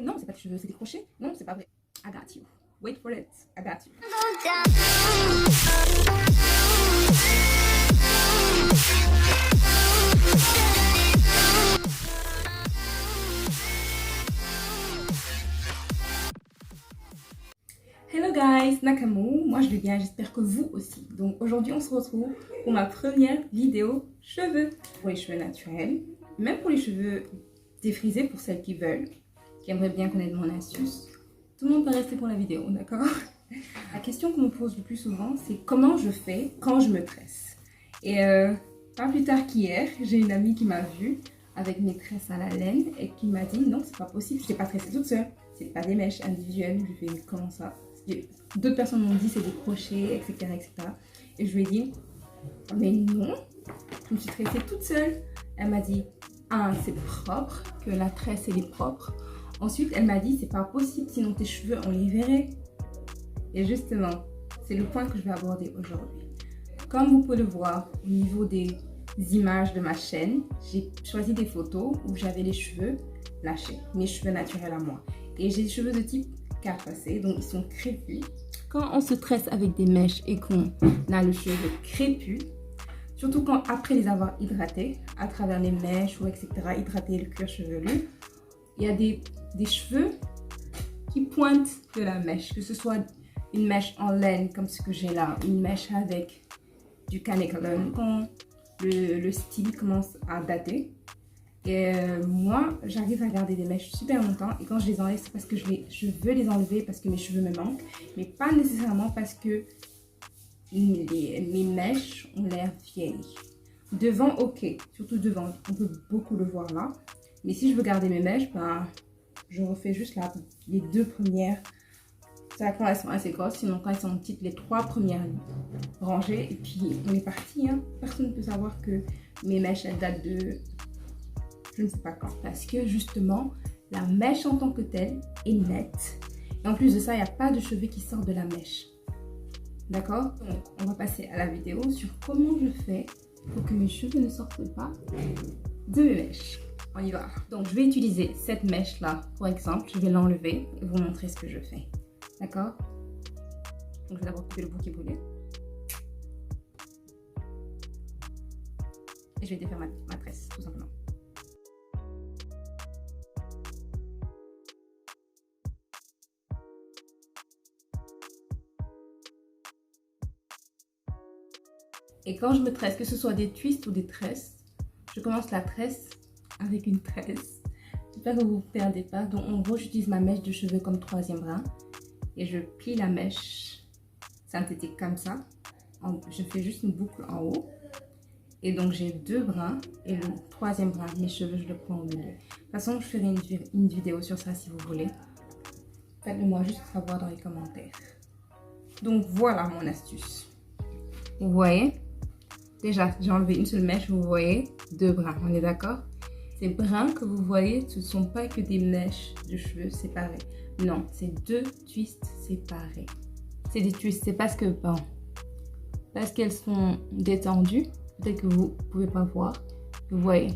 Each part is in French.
Non, c'est pas tes cheveux, c'est des crochets. Non, c'est pas vrai. I got you. Wait for it. I got you. Hello guys, Nakamu, moi je vais bien, j'espère que vous aussi. Donc aujourd'hui on se retrouve pour ma première vidéo cheveux. Pour les cheveux naturels, même pour les cheveux défrisés pour celles qui veulent, qui aimeraient bien connaître mon astuce. Tout le monde va rester pour la vidéo, d'accord? La question qu'on me pose le plus souvent, c'est comment je fais quand je me tresse. Et pas plus tard qu'hier, j'ai une amie qui m'a vue avec mes tresses à la laine et qui m'a dit non, c'est pas possible, je t'ai pas tressée toute seule. C'est pas des mèches individuelles. Je lui ai dit comment ça? D'autres personnes m'ont dit c'est des crochets, etc., etc. Et je lui ai dit mais non, je me suis tressée toute seule. Elle m'a dit c'est propre, que la tresse elle est propre. Ensuite elle m'a dit c'est pas possible, sinon tes cheveux on les verrait. Et justement, c'est le point que je vais aborder aujourd'hui. Comme vous pouvez le voir au niveau des images de ma chaîne, j'ai choisi des photos où j'avais les cheveux lâchés, mes cheveux naturels à moi. Et j'ai des cheveux de type carpacé, donc ils sont crépus. Quand on se tresse avec des mèches et qu'on a le cheveu crépus, surtout quand après les avoir hydratés, à travers les mèches ou etc., hydrater le cuir chevelu, il y a des cheveux qui pointent de la mèche, que ce soit une mèche en laine comme ce que j'ai là, une mèche avec du Kanekalon, quand le style commence à dater. Et moi, j'arrive à garder des mèches super longtemps et quand je les enlève, c'est parce que je veux les enlever parce que mes cheveux me manquent, mais pas nécessairement parce que mes mèches ont l'air vieilles. Devant, ok, surtout devant, on peut beaucoup le voir là. Mais si je veux garder mes mèches, ben, je refais juste les deux premières. Ça quand elles sont assez grosses, sinon quand elles sont petites, les trois premières rangées et puis on est parti. Hein. Personne ne peut savoir que mes mèches elles datent de je ne sais pas quand. Parce que justement, la mèche en tant que telle est nette. Et en plus de ça, il n'y a pas de cheveux qui sortent de la mèche. D'accord? Donc, on va passer à la vidéo sur comment je fais pour que mes cheveux ne sortent pas de mes mèches. On y va. Donc, je vais utiliser cette mèche-là, par exemple. Je vais l'enlever et vous montrer ce que je fais. D'accord? Donc, je vais d'abord couper le bout qui brûlait. Et je vais défaire ma tresse, tout simplement. Et quand je me tresse, que ce soit des twists ou des tresses, je commence la tresse avec une tresse. J'espère que vous ne vous perdez pas. Donc en gros, j'utilise ma mèche de cheveux comme troisième brin. Et je plie la mèche synthétique comme ça. Je fais juste une boucle en haut. Et donc j'ai deux brins. Et le troisième brin, mes cheveux, je le prends au milieu. De toute façon, je ferai une vidéo sur ça si vous voulez. Faites-le moi juste savoir dans les commentaires. Donc voilà mon astuce. Vous voyez? Déjà, j'ai enlevé une seule mèche, vous voyez, deux brins, on est d'accord? Ces brins que vous voyez, ce ne sont pas que des mèches de cheveux séparées. Non, c'est deux twists séparés. C'est des twists, c'est parce que, bon, parce qu'elles sont détendues, peut-être que vous ne pouvez pas voir. Vous voyez,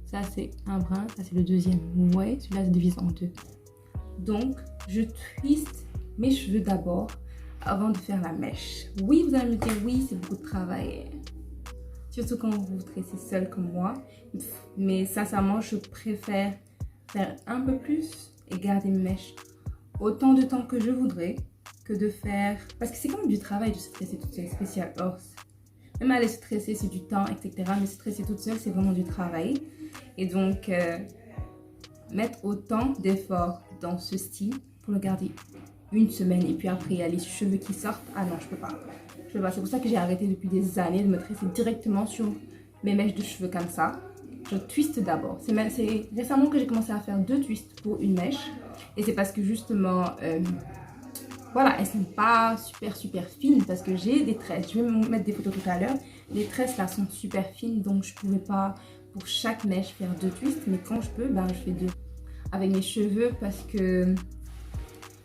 ça c'est un brin, ça c'est le deuxième. Vous voyez, celui-là se divise en deux. Donc, je twiste mes cheveux d'abord avant de faire la mèche. Oui, vous allez me dire, oui, c'est beaucoup de travail. Surtout quand vous vous tressez seul comme moi. Mais sincèrement, je préfère faire un peu plus et garder mes mèches autant de temps que je voudrais que de faire... Parce que c'est quand même du travail de se tresser toute seule, spécial. Or, même aller se tresser, c'est du temps, etc. Mais se tresser toute seule, c'est vraiment du travail. Et donc, mettre autant d'efforts dans ce style pour le garder une semaine et puis après il y a les cheveux qui sortent. Ah non, je peux pas. C'est pour ça que j'ai arrêté depuis des années de me tresser directement sur mes mèches de cheveux comme ça. Je twiste d'abord. C'est récemment que j'ai commencé à faire deux twists pour une mèche. Et c'est parce que justement, voilà, elles sont pas super fines parce que j'ai des tresses. Je vais vous mettre des photos tout à l'heure. Les tresses là sont super fines donc je pouvais pas pour chaque mèche faire deux twists. Mais quand je peux, ben, je fais deux avec mes cheveux parce que...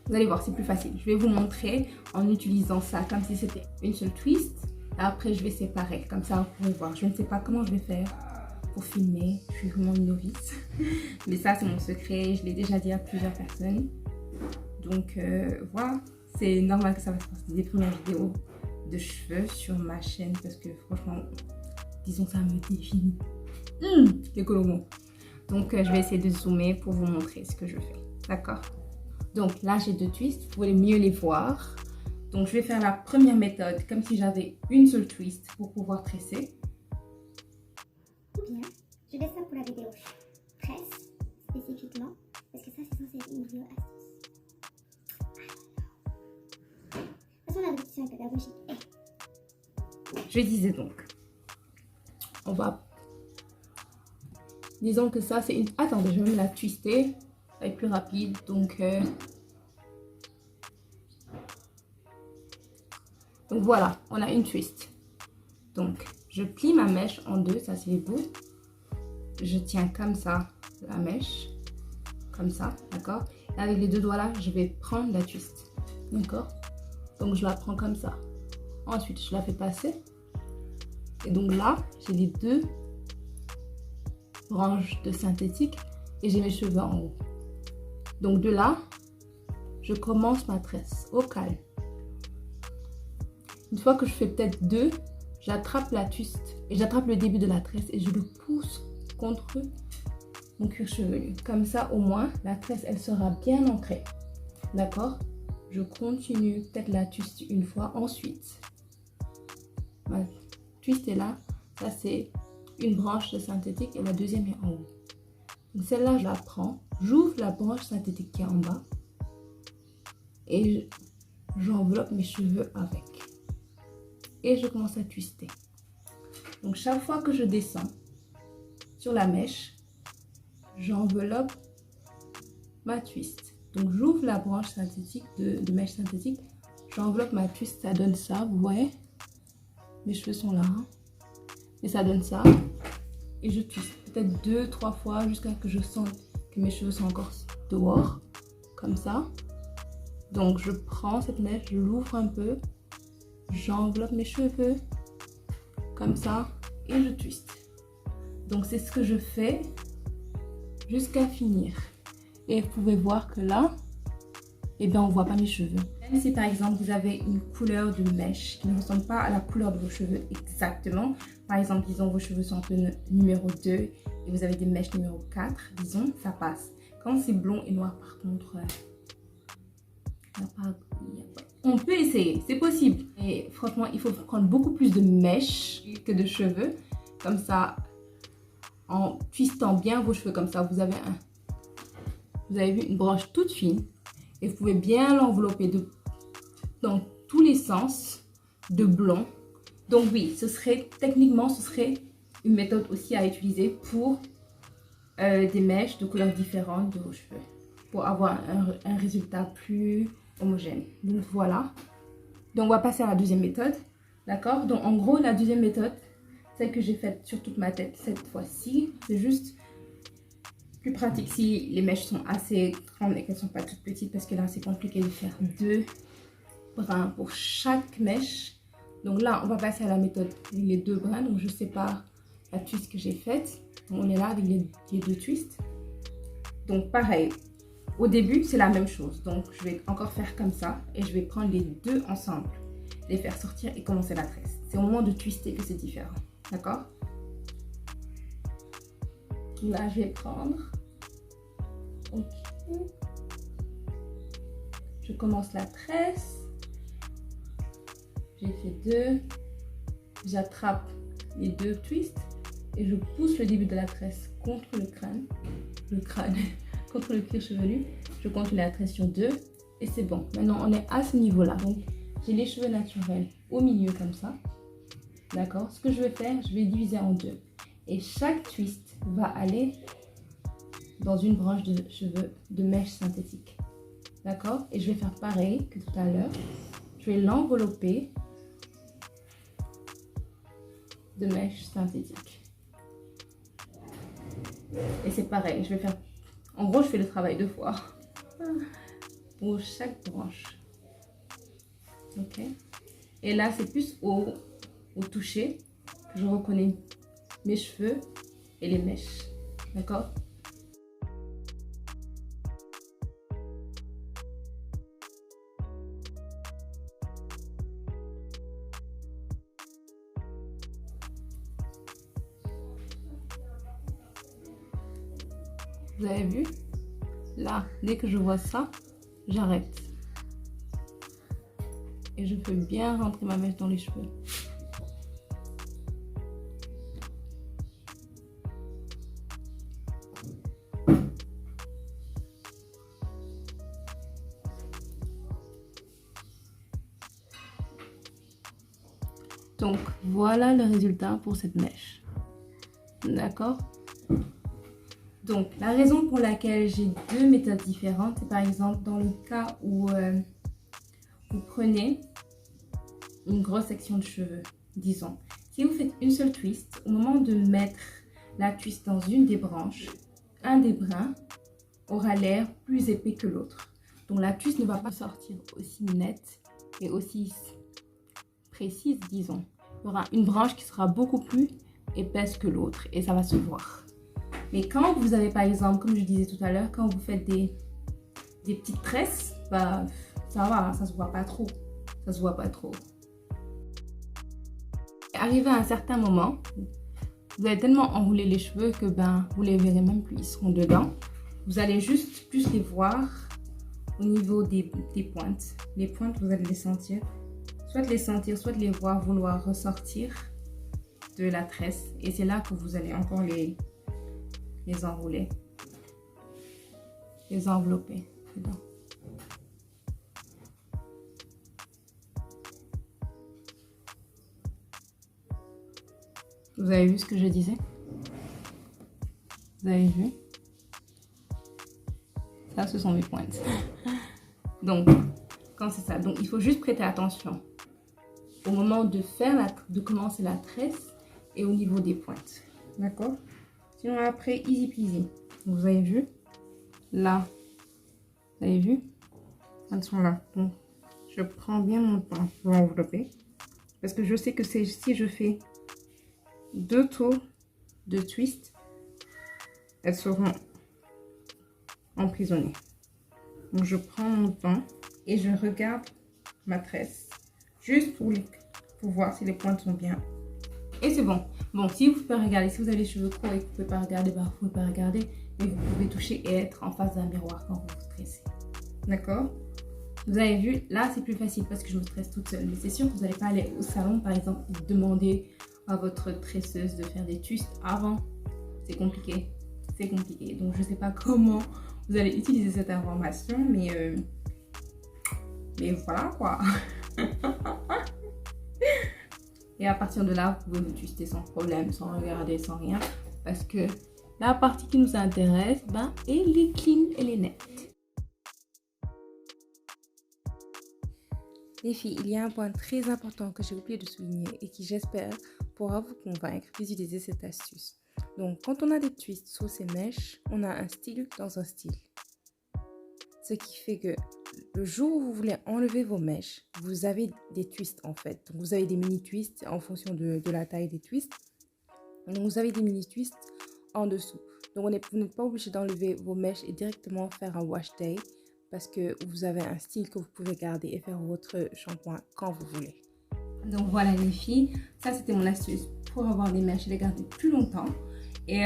Vous allez voir, c'est plus facile. Je vais vous montrer en utilisant ça comme si c'était une seule twist. Et après, je vais séparer. Comme ça, vous pouvez voir. Je ne sais pas comment je vais faire pour filmer. Je suis vraiment une novice. Mais ça, c'est mon secret. Je l'ai déjà dit à plusieurs personnes. Donc, voilà. C'est normal que ça va se passer des premières vidéos de cheveux sur ma chaîne. Parce que franchement, disons que ça me définit. Quel colombo. Donc, je vais essayer de zoomer pour vous montrer ce que je fais. D'accord? Donc, là, j'ai 2 twists. Vous pouvez mieux les voir. Donc, je vais faire la première méthode comme si j'avais une seule twist pour pouvoir tresser. Ou bien, je laisse ça pour la vidéo tresse spécifiquement, parce que ça, c'est censé être une vidéo astuce. De toute façon, la répétition est pédagogique. Je disais donc, on va... Disons que ça, c'est une... Attendez, je vais me la twister. Ça va être plus rapide, donc... Donc voilà, on a une twist. Donc, je plie ma mèche en 2, ça c'est les bouts. Je tiens comme ça la mèche, comme ça, d'accord? Et avec les 2 doigts là, je vais prendre la twist, d'accord? Donc, je la prends comme ça. Ensuite, je la fais passer. Et donc là, j'ai les 2 branches de synthétique et j'ai mes cheveux en haut. Donc de là, je commence ma tresse au calme. Une fois que je fais peut-être 2, j'attrape la twist et j'attrape le début de la tresse et je le pousse contre mon cuir chevelu. Comme ça, au moins, la tresse, elle sera bien ancrée. D'accord? Je continue peut-être la twist une fois. Ensuite, ma twist est là. Ça, c'est une branche de synthétique et la deuxième est en haut. Donc celle-là, je la prends. J'ouvre la branche synthétique qui est en bas et j'enveloppe mes cheveux avec. Et je commence à twister. Donc chaque fois que je descends sur la mèche, j'enveloppe ma twist. Donc j'ouvre la branche synthétique de mèche synthétique, j'enveloppe ma twist, ça donne ça, vous voyez? Mes cheveux sont là, hein? Et ça donne ça. Et je twiste peut-être 2-3 fois jusqu'à ce que je sente que mes cheveux sont encore dehors, comme ça. Donc je prends cette mèche, je l'ouvre un peu. J'enveloppe mes cheveux comme ça et je twiste. Donc c'est ce que je fais jusqu'à finir. Et vous pouvez voir que là, eh bien on voit pas mes cheveux. Même si par exemple vous avez une couleur de mèche qui ne ressemble pas à la couleur de vos cheveux exactement. Par exemple, disons vos cheveux sont un peu numéro 2 et vous avez des mèches numéro 4, disons, ça passe. Quand c'est blond et noir par contre, on peut essayer, c'est possible. Et franchement, il faut prendre beaucoup plus de mèches que de cheveux. Comme ça, en twistant bien vos cheveux comme ça, vous avez vu une branche toute fine. Et vous pouvez bien l'envelopper dans tous les sens de blond. Donc oui, techniquement, ce serait une méthode aussi à utiliser pour des mèches de couleurs différentes de vos cheveux. Pour avoir un résultat plus homogène. Donc voilà. Donc on va passer à la deuxième méthode. D'accord? Donc en gros, la deuxième méthode, celle que j'ai faite sur toute ma tête cette fois-ci, c'est juste plus pratique si les mèches sont assez grandes et qu'elles ne sont pas toutes petites, parce que là c'est compliqué de faire 2 brins pour chaque mèche. Donc là, on va passer à la méthode les 2 brins. Donc je sépare la twist que j'ai faite. On est là avec les 2 twists. Donc pareil. Au début, c'est la même chose. Donc, je vais encore faire comme ça. Et je vais prendre les 2 ensemble. Les faire sortir et commencer la tresse. C'est au moment de twister que c'est différent. D'accord? Là, je vais prendre. Ok. Je commence la tresse. J'ai fait 2. J'attrape les 2 twists. Et je pousse le début de la tresse contre le crâne. Contre le cuir chevelu, je continue la tresse sur 2 et c'est bon. Maintenant, on est à ce niveau-là. Donc, j'ai les cheveux naturels au milieu comme ça. D'accord? Ce que je vais faire, je vais diviser en 2. Et chaque twist va aller dans une branche de cheveux de mèche synthétique. D'accord? Et je vais faire pareil que tout à l'heure. Je vais l'envelopper de mèche synthétique. Et c'est pareil, je vais faire... En gros, je fais le travail 2 fois pour chaque branche. Ok. Et là, c'est plus au toucher que je reconnais mes cheveux et les mèches. D'accord? Vous avez vu? Là, dès que je vois ça, j'arrête. Et je peux bien rentrer ma mèche dans les cheveux. Donc, voilà le résultat pour cette mèche. D'accord? Donc, la raison pour laquelle j'ai deux méthodes différentes, c'est par exemple dans le cas où vous prenez une grosse section de cheveux, disons. Si vous faites une seule twist, au moment de mettre la twist dans une des branches, un des brins aura l'air plus épais que l'autre. Donc, la twist ne va pas sortir aussi nette et aussi précise, disons. Il y aura une branche qui sera beaucoup plus épaisse que l'autre et ça va se voir. Mais quand vous avez par exemple, comme je disais tout à l'heure, quand vous faites des petites tresses, bah, ça va, ça se voit pas trop. Ça se voit pas trop. Arrivé à un certain moment, vous allez tellement enrouler les cheveux que ben, vous les verrez même plus, ils seront dedans. Vous allez juste plus les voir au niveau des pointes. Les pointes, vous allez les sentir. Soit les sentir, soit les voir vouloir ressortir de la tresse. Et c'est là que vous allez encore les enrouler, les envelopper dedans. Vous avez vu ce que je disais? Vous avez vu? Ça, ce sont mes pointes. Donc, quand c'est ça, donc il faut juste prêter attention au moment de commencer la tresse et au niveau des pointes. D'accord? Sinon après, easy peasy. Vous avez vu? Là. Vous avez vu? Elles sont là. Donc, je prends bien mon temps pour envelopper. Parce que je sais que si je fais 2 tours de twist, elles seront emprisonnées. Donc, je prends mon temps et je regarde ma tresse. Juste pour voir si les pointes sont bien. Et c'est bon. Bon, si vous pouvez regarder, si vous avez les cheveux courts et que vous ne pouvez pas regarder, bah, vous ne pouvez pas regarder. Mais vous pouvez toucher et être en face d'un miroir quand vous vous stressez. D'accord? Vous avez vu, là c'est plus facile parce que je me stresse toute seule. Mais c'est sûr que vous n'allez pas aller au salon, par exemple, demander à votre tresseuse de faire des twists avant. C'est compliqué. C'est compliqué. Donc je ne sais pas comment vous allez utiliser cette information, mais voilà quoi. Et à partir de là, vous pouvez vous twister sans problème, sans regarder, sans rien. Parce que la partie qui nous intéresse, ben, elle est clean, elle est nette. Les filles, il y a un point très important que j'ai oublié de souligner et qui, j'espère, pourra vous convaincre d'utiliser cette astuce. Donc, quand on a des twists sous ces mèches, on a un style dans un style. Ce qui fait que le jour où vous voulez enlever vos mèches, vous avez des twists en fait. Donc, vous avez des mini twists en fonction de la taille des twists. Donc, vous avez des mini twists en dessous. Donc, vous n'êtes pas obligé d'enlever vos mèches et directement faire un wash day parce que vous avez un style que vous pouvez garder et faire votre shampoing quand vous voulez. Donc, voilà les filles. Ça, c'était mon astuce pour avoir des mèches et les garder plus longtemps. Et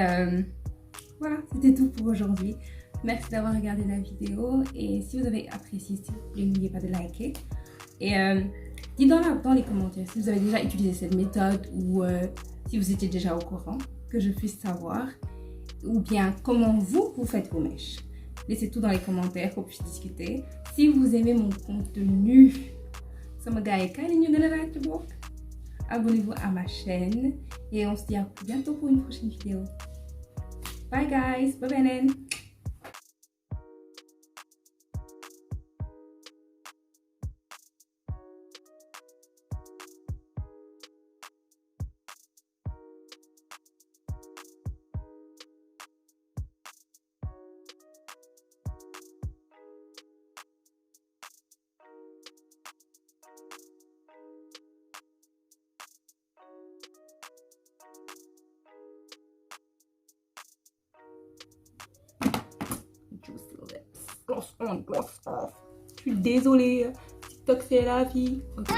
voilà, c'était tout pour aujourd'hui. Merci d'avoir regardé la vidéo et si vous avez apprécié, s'il vous plaît, n'oubliez pas de liker. Et dites dans les commentaires si vous avez déjà utilisé cette méthode ou si vous étiez déjà au courant, que je puisse savoir. Ou bien comment vous faites vos mèches. Laissez tout dans les commentaires qu'on puisse discuter. Si vous aimez mon contenu, abonnez-vous à ma chaîne et on se dit à bientôt pour une prochaine vidéo. Bye guys, bye bye. gloss on, gloss off. Je suis désolée, TikTok c'est la vie. Ok.